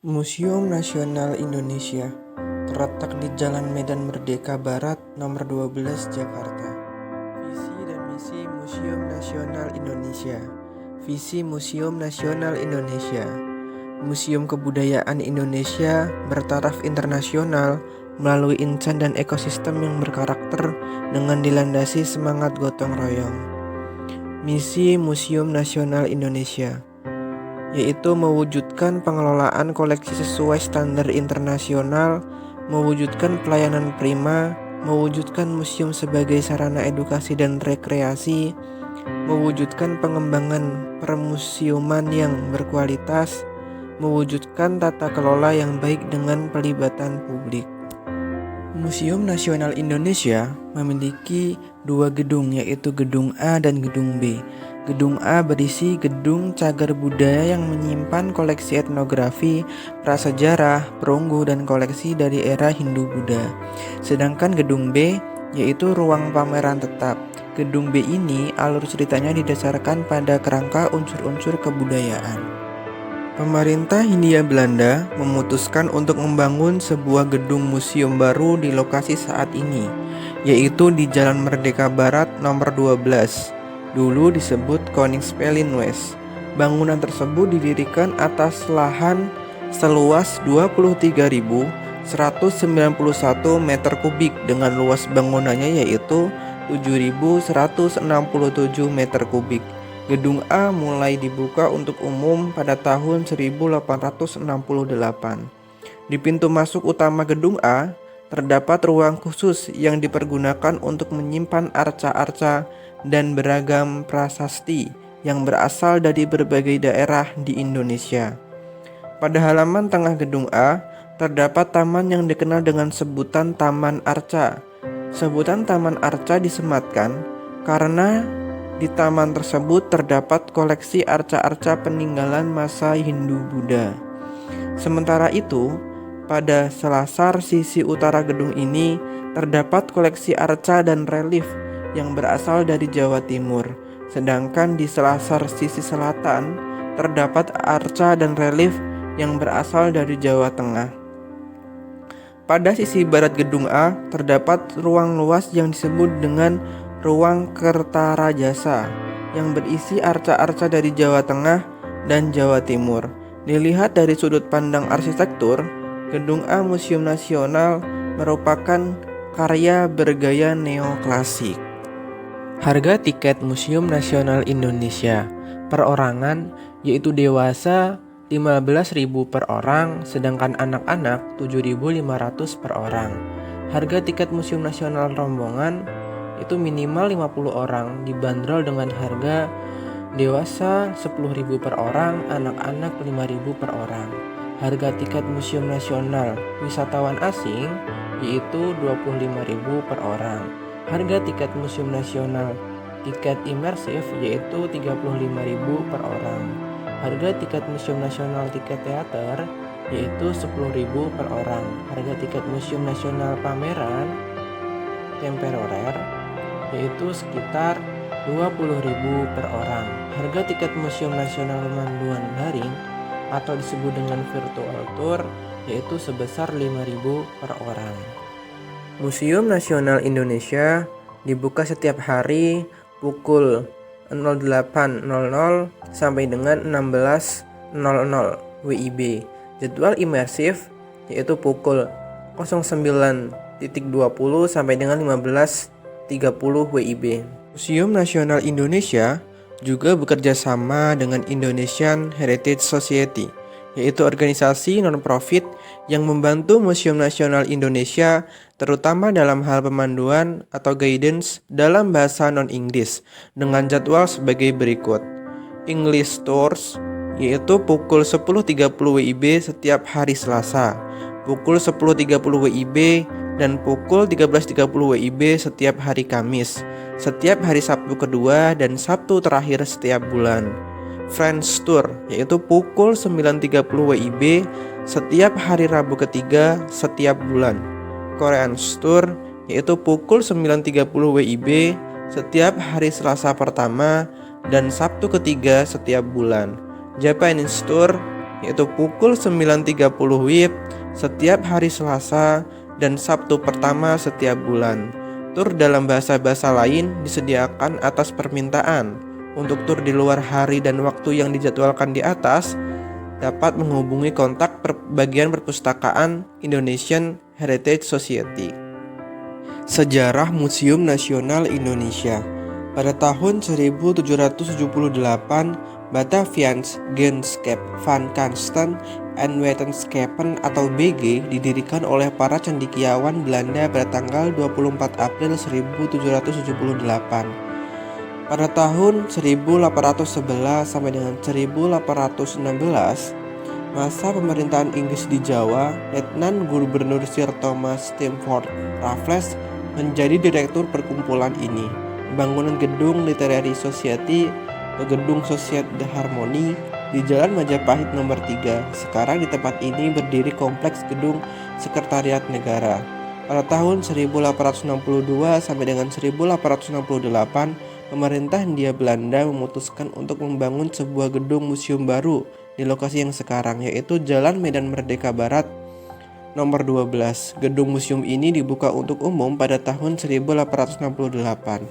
Museum Nasional Indonesia terletak di Jalan Medan Merdeka Barat nomor 12 Jakarta. Visi dan misi Museum Nasional Indonesia. Visi Museum Nasional Indonesia. Museum Kebudayaan Indonesia bertaraf internasional melalui insan dan ekosistem yang berkarakter dengan dilandasi semangat gotong royong. Misi Museum Nasional Indonesia yaitu mewujudkan pengelolaan koleksi sesuai standar internasional, mewujudkan pelayanan prima, mewujudkan museum sebagai sarana edukasi dan rekreasi, mewujudkan pengembangan permuseuman yang berkualitas, mewujudkan tata kelola yang baik dengan pelibatan publik. Museum Nasional Indonesia memiliki dua gedung, yaitu Gedung A dan Gedung B. Gedung A berisi gedung cagar budaya yang menyimpan koleksi etnografi, prasejarah, perunggu, dan koleksi dari era Hindu-Buddha. Sedangkan Gedung B yaitu ruang pameran tetap. Gedung B ini alur ceritanya didasarkan pada kerangka unsur-unsur kebudayaan. Pemerintah Hindia Belanda memutuskan untuk membangun sebuah gedung museum baru di lokasi saat ini, yaitu di Jalan Merdeka Barat nomor 12. Dulu disebut Koningspelin West. Bangunan tersebut didirikan atas lahan seluas 23.191 meter kubik dengan luas bangunannya yaitu 7.167 meter kubik. Gedung A mulai dibuka untuk umum pada tahun 1868. Di pintu masuk utama Gedung A terdapat ruang khusus yang dipergunakan untuk menyimpan arca-arca dan beragam prasasti yang berasal dari berbagai daerah di Indonesia. Pada halaman tengah Gedung A terdapat taman yang dikenal dengan sebutan Taman Arca. Sebutan Taman Arca disematkan karena di taman tersebut terdapat koleksi arca-arca peninggalan masa Hindu-Buddha. Sementara itu, pada selasar sisi utara gedung ini terdapat koleksi arca dan relief yang berasal dari Jawa Timur. Sedangkan di selasar sisi selatan terdapat arca dan relief yang berasal dari Jawa Tengah. Pada sisi barat Gedung A terdapat ruang luas yang disebut dengan Ruang Kertarajasa yang berisi arca-arca dari Jawa Tengah dan Jawa Timur. Dilihat dari sudut pandang arsitektur, Gedung A Museum Nasional merupakan karya bergaya neoklasik. Harga tiket Museum Nasional Indonesia perorangan yaitu dewasa 15.000 per orang, sedangkan anak-anak 7.500 per orang. Harga tiket Museum Nasional rombongan itu minimal 50 orang, dibanderol dengan harga dewasa 10.000 per orang, anak-anak 5.000 per orang. Harga tiket Museum Nasional wisatawan asing yaitu 25.000 per orang. Harga tiket Museum Nasional tiket imersif yaitu 35.000 per orang. Harga tiket Museum Nasional tiket teater yaitu 10.000 per orang. Harga tiket Museum Nasional pameran temporer yaitu sekitar 20.000 per orang. Harga tiket Museum Nasional pemanduan daring atau disebut dengan virtual tour yaitu sebesar 5.000 per orang. Museum Nasional Indonesia dibuka setiap hari pukul 08.00 sampai dengan 16.00 WIB. Jadwal imersif yaitu pukul 09.20 sampai dengan 15.30 WIB. Museum Nasional Indonesia juga bekerja sama dengan Indonesian Heritage Society, yaitu organisasi non-profit yang membantu Museum Nasional Indonesia terutama dalam hal pemanduan atau guidance dalam bahasa non-Inggris dengan jadwal sebagai berikut. English Tours yaitu pukul 10.30 WIB setiap hari Selasa, pukul 10.30 WIB dan pukul 13.30 WIB setiap hari Kamis, setiap hari Sabtu kedua dan Sabtu terakhir setiap bulan. French Tour yaitu pukul 9.30 WIB setiap hari Rabu ketiga setiap bulan. Korean Tour yaitu pukul 9.30 WIB setiap hari Selasa pertama dan Sabtu ketiga setiap bulan. Japanese Tour yaitu pukul 9.30 WIB setiap hari Selasa dan Sabtu pertama setiap bulan. Tur dalam bahasa-bahasa lain disediakan atas permintaan. Untuk tur di luar hari dan waktu yang dijadwalkan di atas, dapat menghubungi kontak bagian perpustakaan Indonesian Heritage Society. Sejarah Museum Nasional Indonesia. Pada tahun 1778, Bataviaans Genschap van Kastelen en Wetenschappen atau BG didirikan oleh para cendekiawan Belanda pada tanggal 24 April 1778. Pada tahun 1811 sampai dengan 1816, masa pemerintahan Inggris di Jawa, Letnan Gubernur Sir Thomas Stamford Raffles menjadi direktur perkumpulan ini. Bangunan gedung Literary Society atau gedung Society Harmony di Jalan Majapahit nomor 3. Sekarang di tempat ini berdiri kompleks gedung Sekretariat Negara. Pada tahun 1862 sampai dengan 1868, pemerintah Hindia Belanda memutuskan untuk membangun sebuah gedung museum baru di lokasi yang sekarang, yaitu Jalan Medan Merdeka Barat nomor 12. Gedung museum ini dibuka untuk umum pada tahun 1868.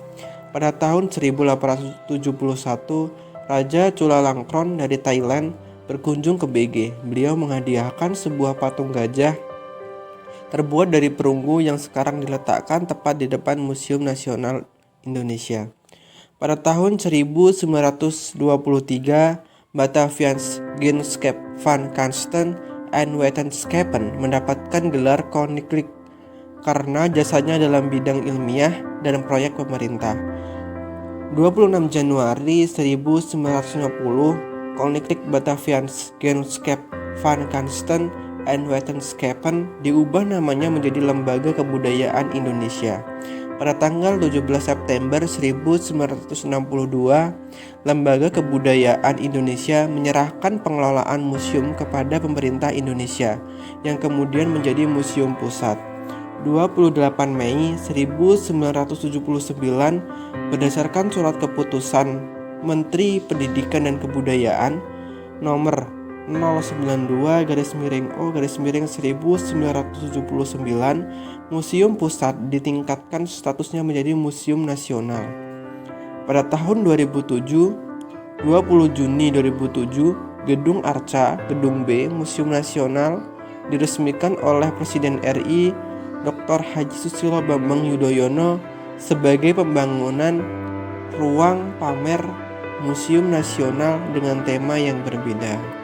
Pada tahun 1871, Raja Chulalongkorn dari Thailand berkunjung ke BG. Beliau menghadiahkan sebuah patung gajah terbuat dari perunggu yang sekarang diletakkan tepat di depan Museum Nasional Indonesia. Pada tahun 1923, Bataviaans Genschap van Kastelen en Wetenschappen mendapatkan gelar Koninklijk karena jasanya dalam bidang ilmiah dan proyek pemerintah. 26 Januari 1950, Koninklijk Bataviaans Genschap van Kastelen en Wetenschappen diubah namanya menjadi Lembaga Kebudayaan Indonesia. Pada tanggal 17 September 1962, Lembaga Kebudayaan Indonesia menyerahkan pengelolaan museum kepada pemerintah Indonesia, yang kemudian menjadi Museum Pusat. 28 Mei 1979, berdasarkan surat keputusan Menteri Pendidikan dan Kebudayaan nomor 092-O-1979, Museum Pusat ditingkatkan statusnya menjadi Museum Nasional. Pada tahun 2007, 20 Juni 2007, Gedung Arca, Gedung B, Museum Nasional diresmikan oleh Presiden RI Dr. Haji Susilo Bambang Yudhoyono sebagai pembangunan ruang pamer Museum Nasional dengan tema yang berbeda.